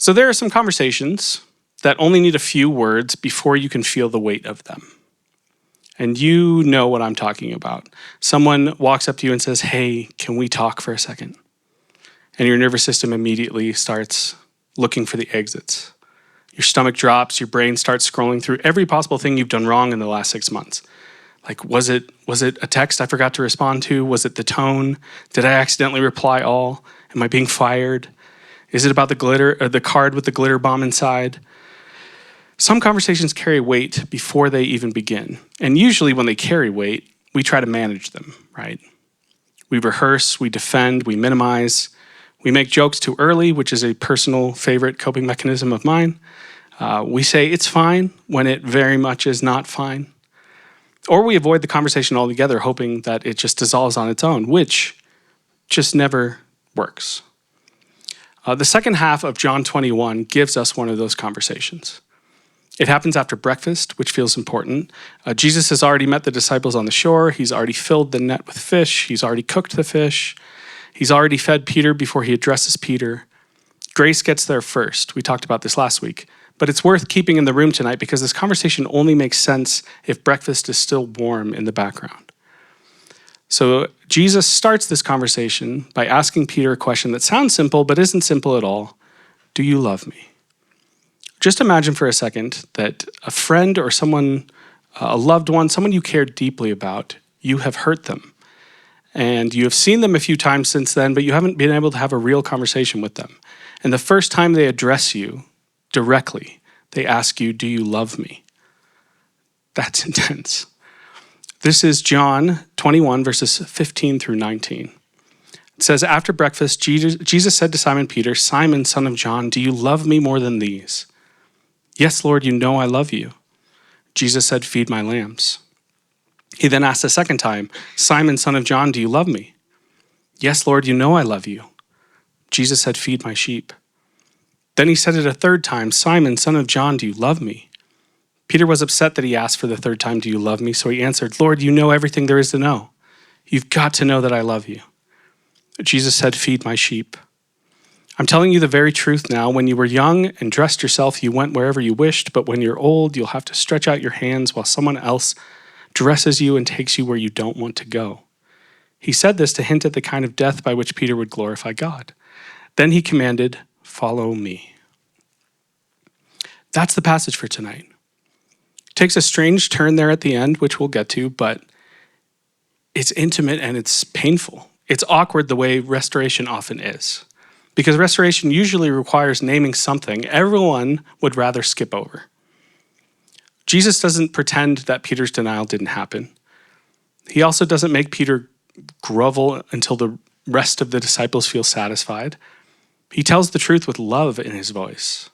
So there are some conversations that only need a few words before you can feel the weight of them. And you know what I'm talking about. Someone walks up to you and says, "Hey, can we talk for a second?" And your nervous system immediately starts looking for the exits. Your stomach drops, your brain starts scrolling through every possible thing you've done wrong in the last 6 months. Like, was it a text I forgot to respond to? Was it the tone? Did I accidentally reply all? Am I being fired? Is it about the glitter or the card with the glitter bomb inside? Some conversations carry weight before they even begin. And usually when they carry weight, we try to manage them, right? We rehearse, we defend, we minimize. We make jokes too early, which is a personal favorite coping mechanism of mine. We say it's fine when it very much is not fine. Or we avoid the conversation altogether, hoping that it just dissolves on its own, which just never works. The second half of John 21 gives us one of those conversations. It happens after breakfast, which feels important. Jesus has already met the disciples on the shore. He's already filled the net with fish. He's already cooked the fish. He's already fed Peter before he addresses Peter. Grace gets there first. We talked about this last week. But it's worth keeping in the room tonight because this conversation only makes sense if breakfast is still warm in the background. So Jesus starts this conversation by asking Peter a question that sounds simple but isn't simple at all. Do you love me? Just imagine for a second that a friend or someone, a loved one, someone you care deeply about, you have hurt them. And you have seen them a few times since then, but you haven't been able to have a real conversation with them. And the first time they address you directly, they ask you, do you love me? That's intense. This is John 21, verses 15 through 19. It says, after breakfast, Jesus said to Simon Peter, "Simon, son of John, do you love me more than these?" "Yes, Lord, you know I love you." Jesus said, "Feed my lambs." He then asked a second time, "Simon, son of John, do you love me?" "Yes, Lord, you know I love you." Jesus said, "Feed my sheep." Then he said it a third time, "Simon, son of John, do you love me?" Peter was upset that he asked for the third time, "Do you love me?" So he answered, "Lord, you know everything there is to know. You've got to know that I love you." Jesus said, "Feed my sheep." I'm telling you the very truth now. When you were young and dressed yourself, you went wherever you wished. But when you're old, you'll have to stretch out your hands while someone else dresses you and takes you where you don't want to go. He said this to hint at the kind of death by which Peter would glorify God. Then he commanded, "Follow me." That's the passage for tonight. It takes a strange turn there at the end, which we'll get to, but it's intimate and it's painful. It's awkward the way restoration often is. Because restoration usually requires naming something everyone would rather skip over. Jesus doesn't pretend that Peter's denial didn't happen. He also doesn't make Peter grovel until the rest of the disciples feel satisfied. He tells the truth with love in his voice.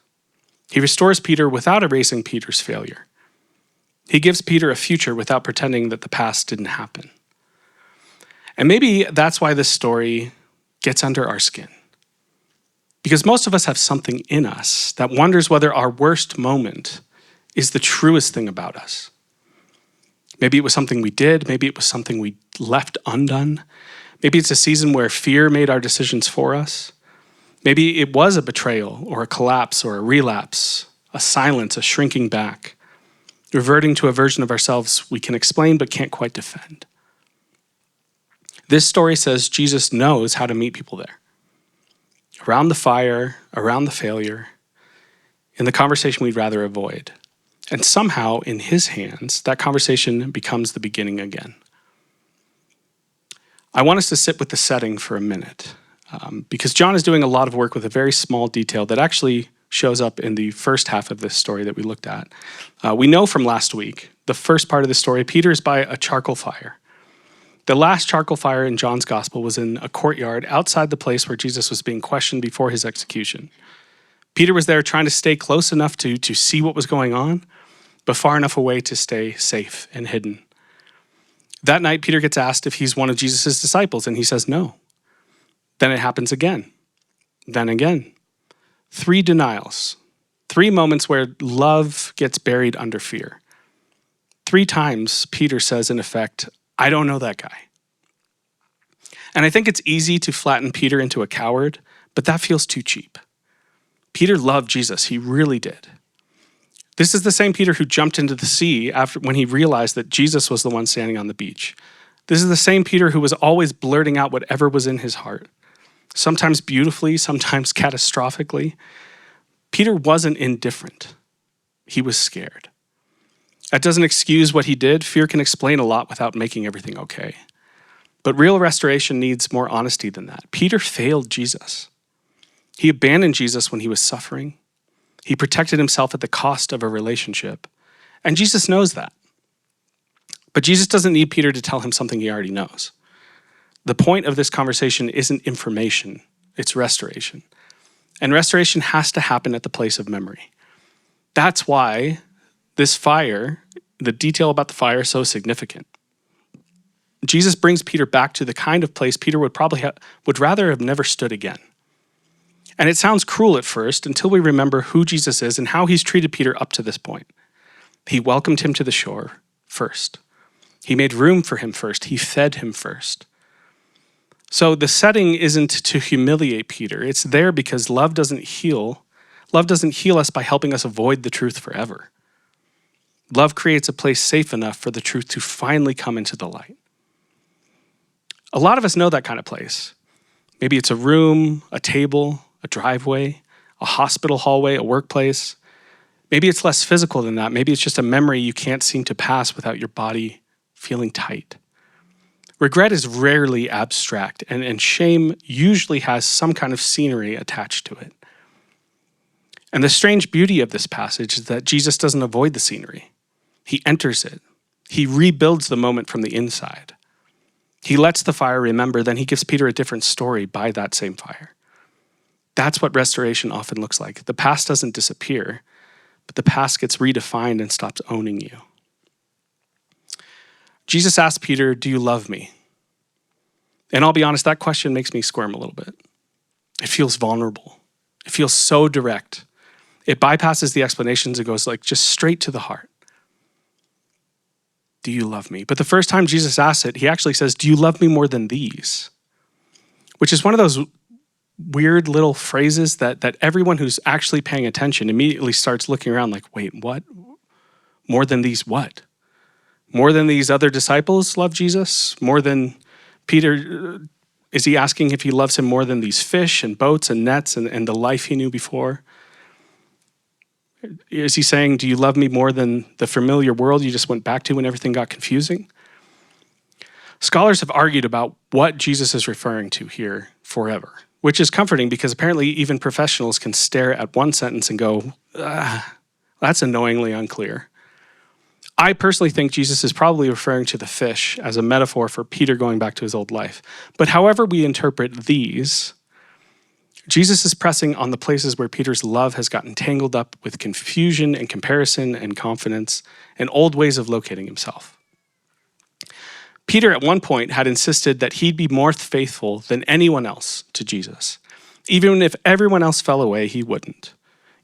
He restores Peter without erasing Peter's failure. He gives Peter a future without pretending that the past didn't happen. And maybe that's why this story gets under our skin. Because most of us have something in us that wonders whether our worst moment is the truest thing about us. Maybe it was something we did. Maybe it was something we left undone. Maybe it's a season where fear made our decisions for us. Maybe it was a betrayal or a collapse or a relapse, a silence, a shrinking back, reverting to a version of ourselves we can explain but can't quite defend. This story says Jesus knows how to meet people there. Around the fire, around the failure, in the conversation we'd rather avoid. And somehow, in his hands, that conversation becomes the beginning again. I want us to sit with the setting for a minute, because John is doing a lot of work with a very small detail that actually shows up in the first half of this story that we looked at. We know from last week, the first part of the story, Peter is by a charcoal fire. The last charcoal fire in John's gospel was in a courtyard outside the place where Jesus was being questioned before his execution. Peter was there trying to stay close enough to see what was going on, but far enough away to stay safe and hidden. That night, Peter gets asked if he's one of Jesus' disciples, and he says no. Then it happens again. Then again. 3 denials. 3 moments where love gets buried under fear. 3 times, Peter says, in effect, "I don't know that guy." And I think it's easy to flatten Peter into a coward, but that feels too cheap. Peter loved Jesus. He really did. This is the same Peter who jumped into the sea when he realized that Jesus was the one standing on the beach. This is the same Peter who was always blurting out whatever was in his heart, sometimes beautifully, sometimes catastrophically. Peter wasn't indifferent. He was scared. That doesn't excuse what he did. Fear can explain a lot without making everything okay. But real restoration needs more honesty than that. Peter failed Jesus. He abandoned Jesus when he was suffering. He protected himself at the cost of a relationship. And Jesus knows that. But Jesus doesn't need Peter to tell him something he already knows. The point of this conversation isn't information, it's restoration. And restoration has to happen at the place of memory. That's why this fire, the detail about the fire, is so significant. Jesus brings Peter back to the kind of place Peter would rather have never stood again. And it sounds cruel at first until we remember who Jesus is and how he's treated Peter up to this point. He welcomed him to the shore first. He made room for him first. He fed him first. So the setting isn't to humiliate Peter. It's there because love doesn't heal. Love doesn't heal us by helping us avoid the truth forever. Love creates a place safe enough for the truth to finally come into the light. A lot of us know that kind of place. Maybe it's a room, a table, a driveway, a hospital hallway, a workplace. Maybe it's less physical than that. Maybe it's just a memory you can't seem to pass without your body feeling tight. Regret is rarely abstract, and shame usually has some kind of scenery attached to it. And the strange beauty of this passage is that Jesus doesn't avoid the scenery. He enters it. He rebuilds the moment from the inside. He lets the fire remember, then he gives Peter a different story by that same fire. That's what restoration often looks like. The past doesn't disappear, but the past gets redefined and stops owning you. Jesus asked Peter, "Do you love me?" And I'll be honest, that question makes me squirm a little bit. It feels vulnerable. It feels so direct. It bypasses the explanations and goes just straight to the heart. Do you love me? But the first time Jesus asks it, he actually says, "Do you love me more than these?" Which is one of those weird little phrases that everyone who's actually paying attention immediately starts looking around like, wait, what? More than these what? More than these other disciples love Jesus? More than Peter? Is he asking if he loves him more than these fish and boats and nets and the life he knew before? Is he saying, do you love me more than the familiar world you just went back to when everything got confusing? Scholars have argued about what Jesus is referring to here forever, which is comforting because apparently even professionals can stare at one sentence and go, that's annoyingly unclear. I personally think Jesus is probably referring to the fish as a metaphor for Peter going back to his old life. But however we interpret these, Jesus is pressing on the places where Peter's love has gotten tangled up with confusion and comparison and confidence and old ways of locating himself. Peter at one point had insisted that he'd be more faithful than anyone else to Jesus. Even if everyone else fell away, he wouldn't.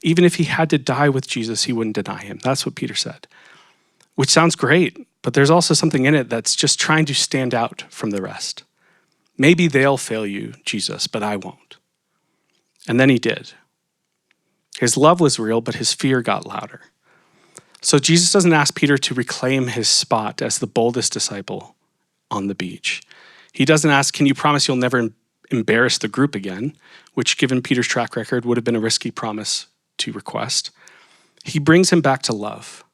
Even if he had to die with Jesus, he wouldn't deny him. That's what Peter said. Which sounds great, but there's also something in it that's just trying to stand out from the rest. Maybe they'll fail you, Jesus, but I won't. And then he did. His love was real, but his fear got louder. So Jesus doesn't ask Peter to reclaim his spot as the boldest disciple on the beach. He doesn't ask, can you promise you'll never embarrass the group again, which given Peter's track record would have been a risky promise to request. He brings him back to love.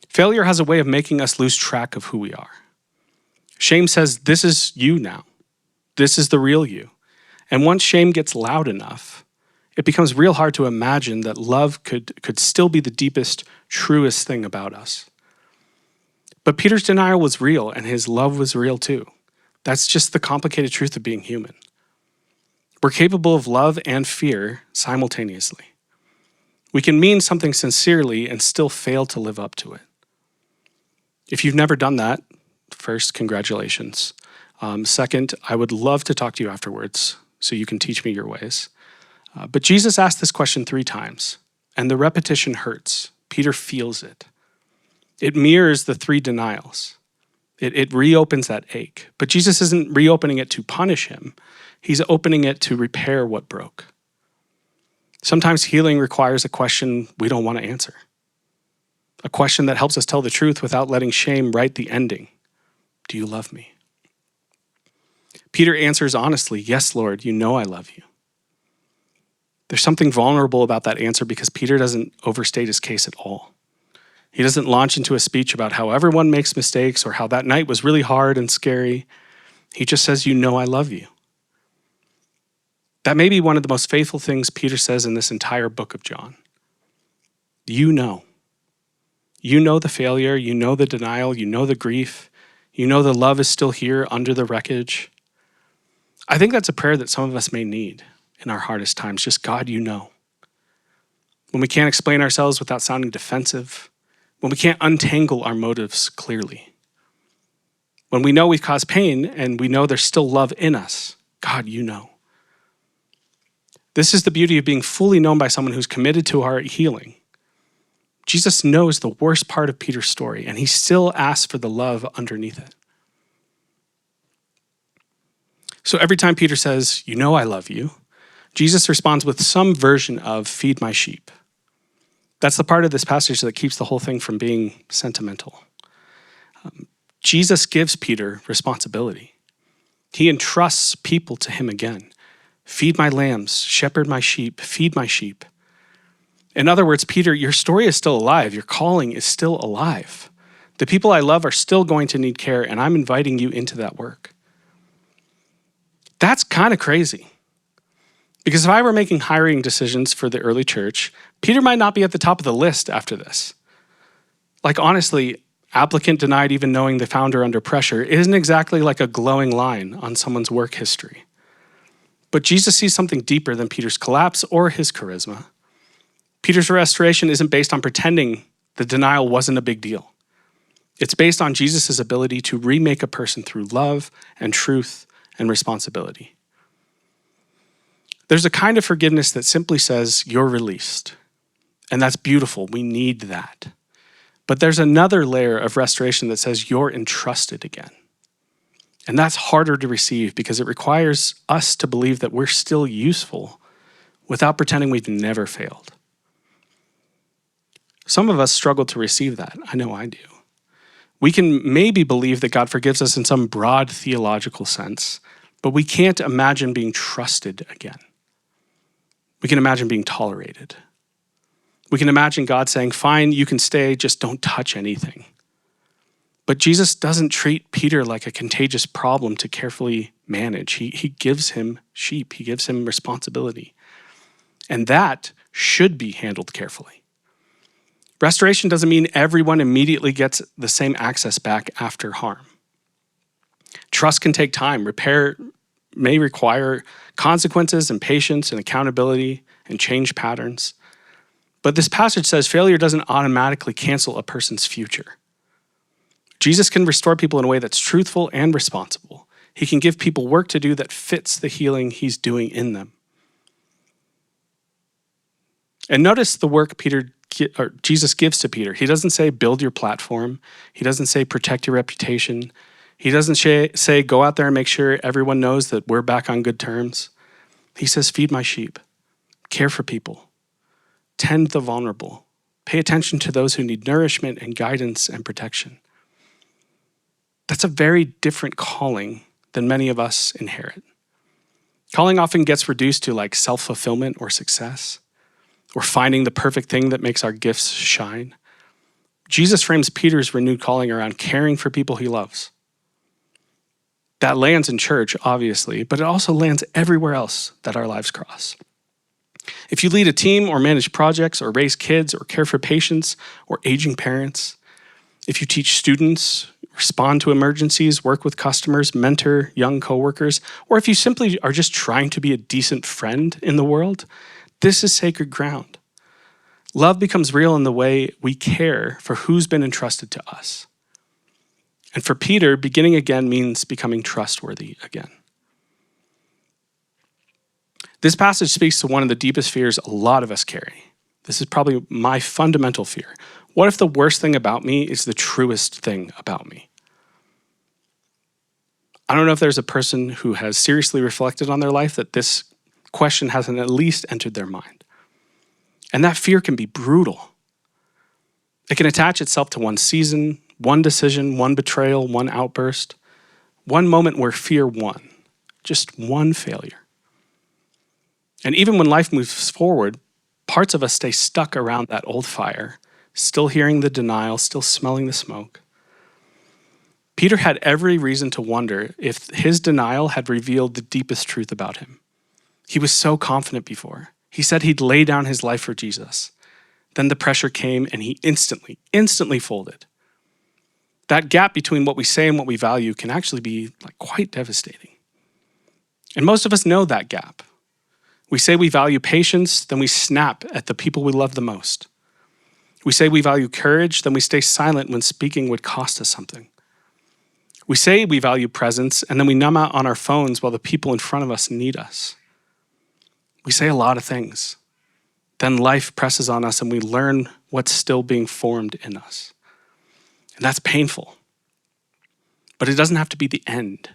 Failure has a way of making us lose track of who we are. Shame says, this is you now. This is the real you. And once shame gets loud enough, it becomes real hard to imagine that love could still be the deepest, truest thing about us. But Peter's denial was real, and his love was real too. That's just the complicated truth of being human. We're capable of love and fear simultaneously. We can mean something sincerely and still fail to live up to it. If you've never done that, first, congratulations. Second, I would love to talk to you afterwards so you can teach me your ways. But Jesus asked this question 3 times, and the repetition hurts. Peter feels it. It mirrors the 3 denials. It reopens that ache. But Jesus isn't reopening it to punish him. He's opening it to repair what broke. Sometimes healing requires a question we don't want to answer. A question that helps us tell the truth without letting shame write the ending. Do you love me? Peter answers honestly, yes, Lord, you know I love you. There's something vulnerable about that answer because Peter doesn't overstate his case at all. He doesn't launch into a speech about how everyone makes mistakes or how that night was really hard and scary. He just says, you know I love you. That may be one of the most faithful things Peter says in this entire book of John. You know. You know the failure, you know the denial, you know the grief, you know the love is still here under the wreckage. I think that's a prayer that some of us may need in our hardest times. Just, God, you know. When we can't explain ourselves without sounding defensive, when we can't untangle our motives clearly, when we know we've caused pain and we know there's still love in us, God, you know. This is the beauty of being fully known by someone who's committed to our healing. Jesus knows the worst part of Peter's story, and he still asks for the love underneath it. So every time Peter says, you know I love you, Jesus responds with some version of feed my sheep. That's the part of this passage that keeps the whole thing from being sentimental. Jesus gives Peter responsibility. He entrusts people to him again. Feed my lambs, shepherd my sheep, feed my sheep. In other words, Peter, your story is still alive. Your calling is still alive. The people I love are still going to need care, and I'm inviting you into that work. That's kind of crazy. Because if I were making hiring decisions for the early church, Peter might not be at the top of the list after this. Like, honestly, applicant denied even knowing the founder under pressure isn't exactly like a glowing line on someone's work history. But Jesus sees something deeper than Peter's collapse or his charisma. Peter's restoration isn't based on pretending the denial wasn't a big deal. It's based on Jesus' ability to remake a person through love and truth and responsibility. There's a kind of forgiveness that simply says, you're released. And that's beautiful. We need that. But there's another layer of restoration that says, you're entrusted again. And that's harder to receive because it requires us to believe that we're still useful without pretending we've never failed. Some of us struggle to receive that. I know I do. We can maybe believe that God forgives us in some broad theological sense, but we can't imagine being trusted again. We can imagine being tolerated. We can imagine God saying, fine, you can stay, just don't touch anything. But Jesus doesn't treat Peter like a contagious problem to carefully manage. He gives him sheep. He gives him responsibility. And that should be handled carefully. Restoration doesn't mean everyone immediately gets the same access back after harm. Trust can take time. Repair may require consequences and patience and accountability and change patterns. But this passage says failure doesn't automatically cancel a person's future. Jesus can restore people in a way that's truthful and responsible. He can give people work to do that fits the healing he's doing in them. And notice the work Jesus gives to Peter. He doesn't say, build your platform. He doesn't say, protect your reputation. He doesn't say, go out there and make sure everyone knows that we're back on good terms. He says, feed my sheep, care for people, tend the vulnerable, pay attention to those who need nourishment and guidance and protection. That's a very different calling than many of us inherit. Calling often gets reduced to like self-fulfillment or success, or finding the perfect thing that makes our gifts shine. Jesus frames Peter's renewed calling around caring for people he loves. That lands in church, obviously, but it also lands everywhere else that our lives cross. If you lead a team or manage projects or raise kids or care for patients or aging parents, if you teach students, respond to emergencies, work with customers, mentor young coworkers, or if you simply are just trying to be a decent friend in the world, this is sacred ground. Love becomes real in the way we care for who's been entrusted to us. And for Peter, beginning again means becoming trustworthy again. This passage speaks to one of the deepest fears a lot of us carry. This is probably my fundamental fear. What if the worst thing about me is the truest thing about me? I don't know if there's a person who has seriously reflected on their life that this question hasn't at least entered their mind. And that fear can be brutal. It can attach itself to one season, one decision, one betrayal, one outburst, one moment where fear won, just one failure. And even when life moves forward, parts of us stay stuck around that old fire, still hearing the denial, still smelling the smoke. Peter had every reason to wonder if his denial had revealed the deepest truth about him. He was so confident before. He said he'd lay down his life for Jesus. Then the pressure came and he instantly folded. That gap between what we say and what we value can actually be quite devastating. And most of us know that gap. We say we value patience, then we snap at the people we love the most. We say we value courage, then we stay silent when speaking would cost us something. We say we value presence, and then we numb out on our phones while the people in front of us need us. We say a lot of things. Then life presses on us and we learn what's still being formed in us. And that's painful. But it doesn't have to be the end.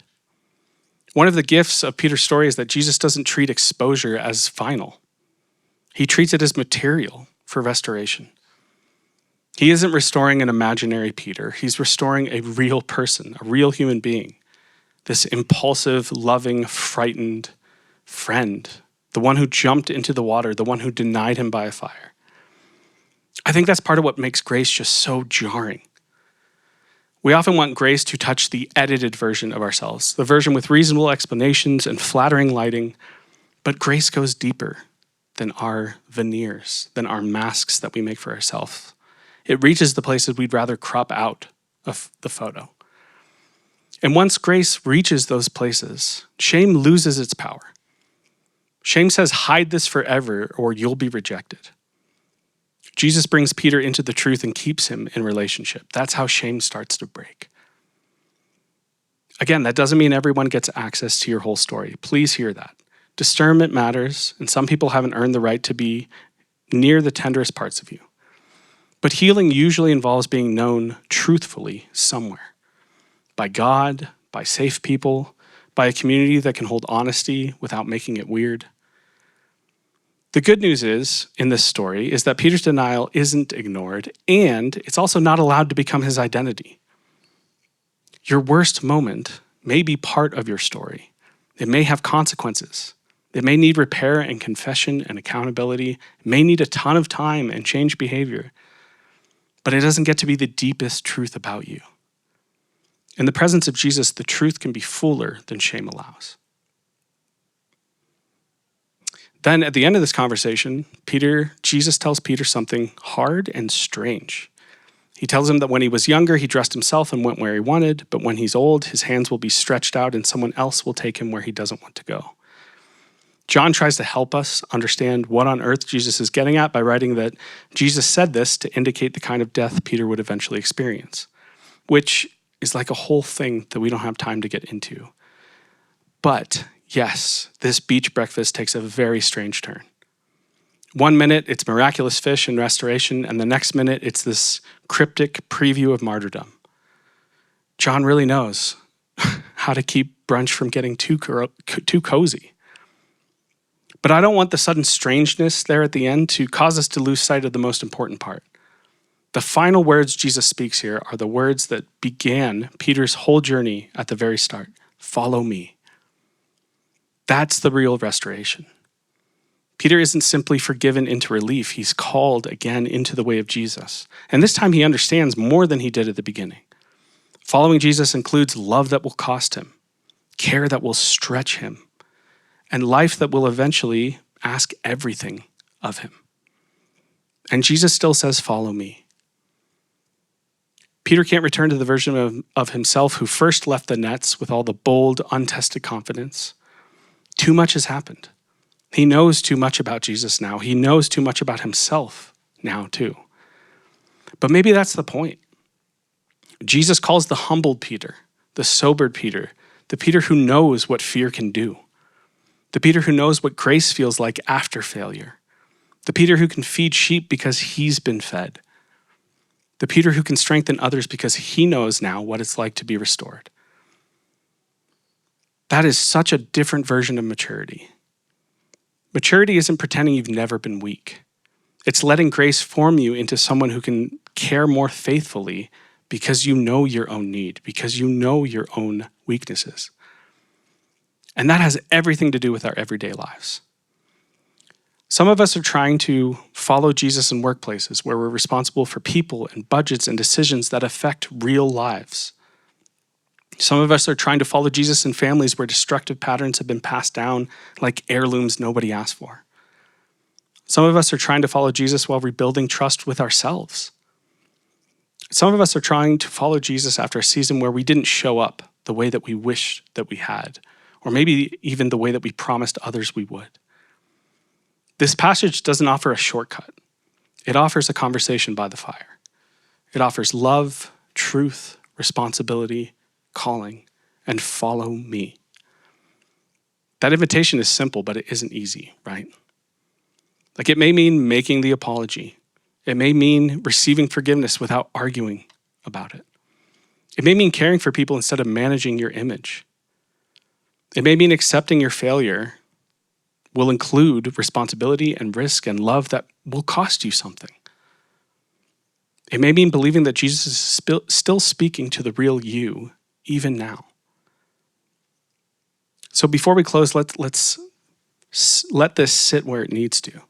One of the gifts of Peter's story is that Jesus doesn't treat exposure as final. He treats it as material for restoration. He isn't restoring an imaginary Peter. He's restoring a real person, a real human being. This impulsive, loving, frightened friend. The one who jumped into the water, the one who denied him by a fire. I think that's part of what makes grace just so jarring. We often want grace to touch the edited version of ourselves, the version with reasonable explanations and flattering lighting, but grace goes deeper than our veneers, than our masks that we make for ourselves. It reaches the places we'd rather crop out of the photo. And once grace reaches those places, shame loses its power. Shame says, hide this forever or you'll be rejected. Jesus brings Peter into the truth and keeps him in relationship. That's how shame starts to break. Again, that doesn't mean everyone gets access to your whole story. Please hear that. Discernment matters, and some people haven't earned the right to be near the tenderest parts of you. But healing usually involves being known truthfully somewhere. By God, by safe people, by a community that can hold honesty without making it weird. The good news in this story is that Peter's denial isn't ignored, and it's also not allowed to become his identity. Your worst moment may be part of your story. It may have consequences. It may need repair and confession and accountability. It may need a ton of time and change behavior. But it doesn't get to be the deepest truth about you. In the presence of Jesus, the truth can be fuller than shame allows. Then at the end of this conversation, Jesus tells Peter something hard and strange. He tells him that when he was younger, he dressed himself and went where he wanted, but when he's old, his hands will be stretched out and someone else will take him where he doesn't want to go. John tries to help us understand what on earth Jesus is getting at by writing that Jesus said this to indicate the kind of death Peter would eventually experience, which is like a whole thing that we don't have time to get into. But yes, this beach breakfast takes a very strange turn. 1 minute, it's miraculous fish and restoration, and the next minute, it's this cryptic preview of martyrdom. John really knows how to keep brunch from getting too cozy. But I don't want the sudden strangeness there at the end to cause us to lose sight of the most important part. The final words Jesus speaks here are the words that began Peter's whole journey at the very start. Follow me. That's the real restoration. Peter isn't simply forgiven into relief. He's called again into the way of Jesus. And this time he understands more than he did at the beginning. Following Jesus includes love that will cost him, care that will stretch him, and life that will eventually ask everything of him. And Jesus still says, follow me. Peter can't return to the version of himself who first left the nets with all the bold, untested confidence. Too much has happened. He knows too much about Jesus now. He knows too much about himself now too. But maybe that's the point. Jesus calls the humbled Peter, the sobered Peter, the Peter who knows what fear can do, the Peter who knows what grace feels like after failure, the Peter who can feed sheep because he's been fed, the Peter who can strengthen others because he knows now what it's like to be restored. That is such a different version of maturity. Maturity isn't pretending you've never been weak. It's letting grace form you into someone who can care more faithfully because you know your own need, because you know your own weaknesses. And that has everything to do with our everyday lives. Some of us are trying to follow Jesus in workplaces where we're responsible for people and budgets and decisions that affect real lives. Some of us are trying to follow Jesus in families where destructive patterns have been passed down like heirlooms nobody asked for. Some of us are trying to follow Jesus while rebuilding trust with ourselves. Some of us are trying to follow Jesus after a season where we didn't show up the way that we wished that we had, or maybe even the way that we promised others we would. This passage doesn't offer a shortcut. It offers a conversation by the fire. It offers love, truth, responsibility, calling, and follow me. That invitation is simple, but it isn't easy, right? Like it may mean making the apology. It may mean receiving forgiveness without arguing about it. It may mean caring for people instead of managing your image. It may mean accepting your failure will include responsibility and risk and love that will cost you something. It may mean believing that Jesus is still speaking to the real you, even now. So before we close, let's let this sit where it needs to.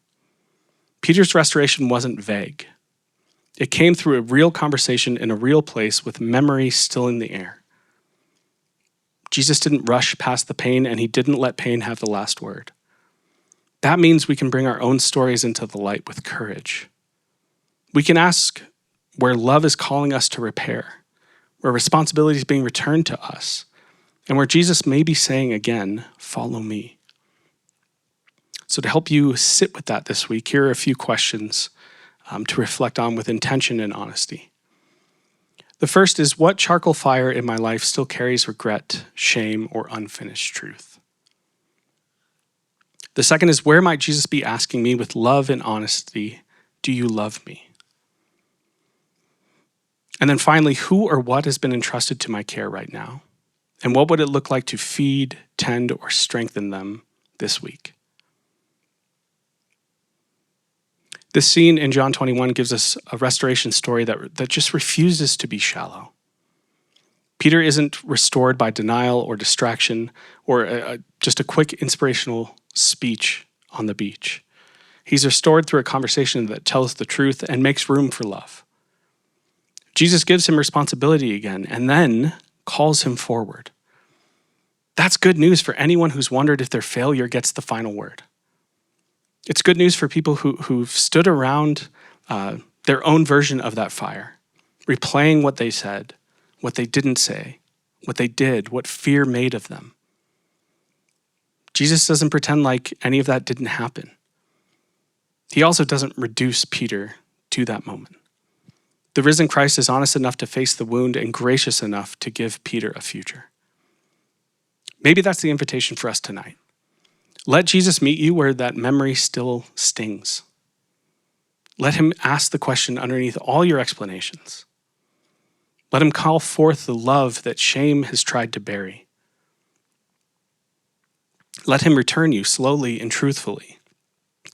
Peter's restoration wasn't vague. It came through a real conversation in a real place with memory still in the air. Jesus didn't rush past the pain, and he didn't let pain have the last word. That means we can bring our own stories into the light with courage. We can ask where love is calling us to repair, where responsibility is being returned to us, and where Jesus may be saying again, follow me. So to help you sit with that this week, here are a few questions to reflect on with intention and honesty. The first is, what charcoal fire in my life still carries regret, shame, or unfinished truth? The second is, where might Jesus be asking me with love and honesty, do you love me? And then finally, who or what has been entrusted to my care right now? And what would it look like to feed, tend, or strengthen them this week? This scene in John 21 gives us a restoration story that just refuses to be shallow. Peter isn't restored by denial or distraction or just a quick inspirational speech on the beach. He's restored through a conversation that tells the truth and makes room for love. Jesus gives him responsibility again and then calls him forward. That's good news for anyone who's wondered if their failure gets the final word. It's good news for people who've stood around their own version of that fire, replaying what they said, what they didn't say, what they did, what fear made of them. Jesus doesn't pretend like any of that didn't happen. He also doesn't reduce Peter to that moment. The risen Christ is honest enough to face the wound and gracious enough to give Peter a future. Maybe that's the invitation for us tonight. Let Jesus meet you where that memory still stings. Let him ask the question underneath all your explanations. Let him call forth the love that shame has tried to bury. Let him return you slowly and truthfully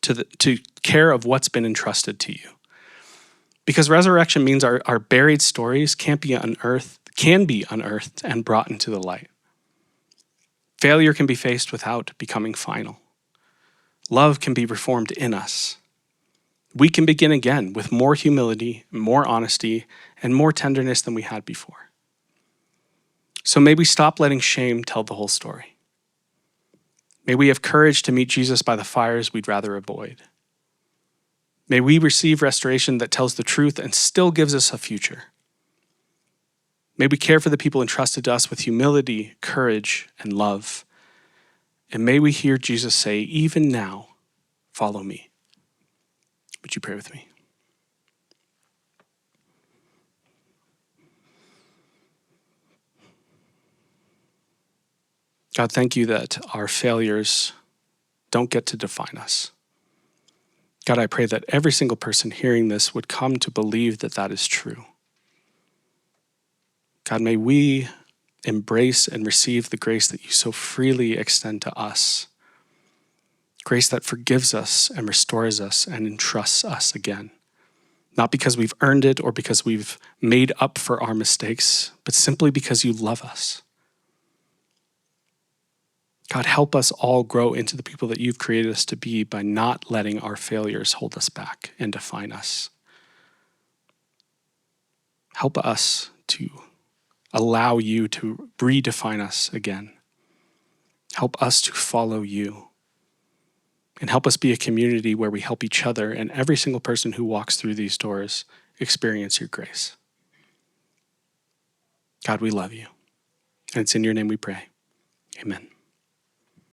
to care of what's been entrusted to you. Because resurrection means our buried stories can be unearthed and brought into the light. Failure can be faced without becoming final. Love can be reformed in us. We can begin again with more humility, more honesty, and more tenderness than we had before. So may we stop letting shame tell the whole story. May we have courage to meet Jesus by the fires we'd rather avoid. May we receive restoration that tells the truth and still gives us a future. May we care for the people entrusted to us with humility, courage, and love. And may we hear Jesus say, even now, follow me. Would you pray with me? God, thank you that our failures don't get to define us. God, I pray that every single person hearing this would come to believe that that is true. God, may we embrace and receive the grace that you so freely extend to us. Grace that forgives us and restores us and entrusts us again. Not because we've earned it or because we've made up for our mistakes, but simply because you love us. God, help us all grow into the people that you've created us to be by not letting our failures hold us back and define us. Help us to allow you to redefine us again. Help us to follow you. And help us be a community where we help each other and every single person who walks through these doors experience your grace. God, we love you. And it's in your name we pray. Amen.